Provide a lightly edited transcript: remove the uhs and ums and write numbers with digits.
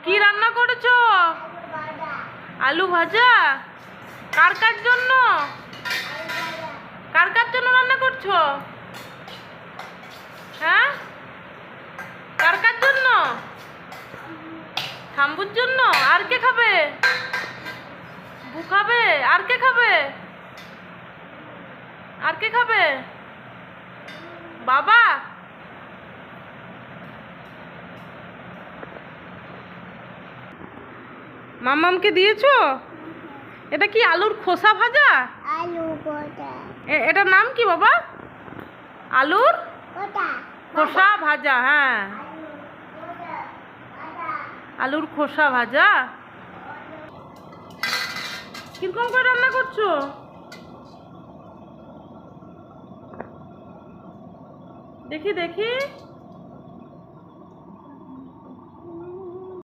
কি রান্না করেছো? আলু ভাজা। কার কার জন্য? কার কার জন্য রান্না করছো? হ্যাঁ, কার কার জন্য? থাম্বুর জন্য। আর কে খাবে? বু খাবে। আর কে খাবে? আর কে খাবে? বাবা। মাম্মামকে দিয়েছো? এটা কি আলুর খোসা ভাজা? আলু গোটা। এটার নাম কি বাবা? আলুর খোসা ভাজা। হ্যাঁ, আলুর খোসা ভাজা। কিরকম করে রান্না করছো? দেখি দেখি।